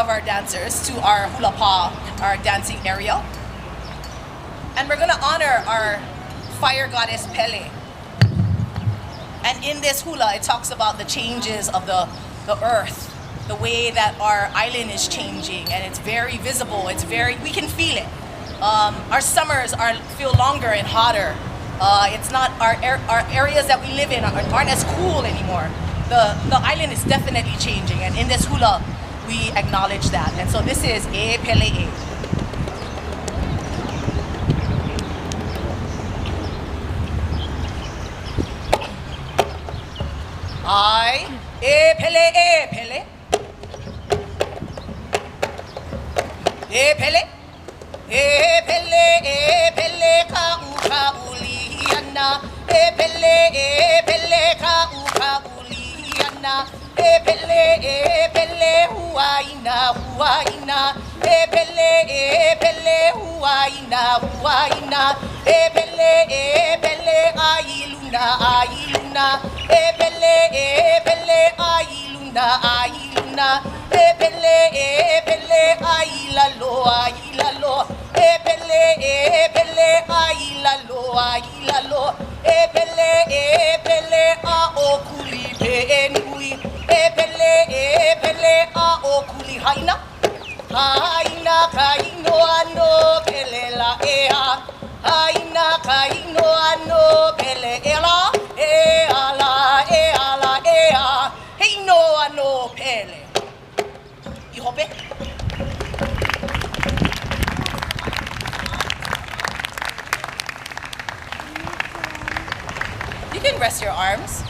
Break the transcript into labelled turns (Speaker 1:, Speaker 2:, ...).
Speaker 1: of our dancers to our hula pa, our dancing area. And we're gonna honor our fire goddess Pele. And in this hula, it talks about the changes of the earth, the way that our island is changing, and it's very visible, we can feel it. Our summers feel longer and hotter. It's not, our areas that we live in aren't as cool anymore. The island is definitely changing, and in this hula, we acknowledge that. And so this is E Pele E. E Pele E Pele. E Pele. E Pele ka uliana. E Pele ka uliana. E Pele huaina. E Pele huaina. E Pele ailuna. E Pele ailuna. E Pele ailalo. E Pele ailalo. E Pele a okuli penui. E Pele a okuli haina. Haina kaino ano Pele la ea. Haina kaino ano Pele ela. Eala. Ea. Heino ano Pele. You hope it? You can rest your arms.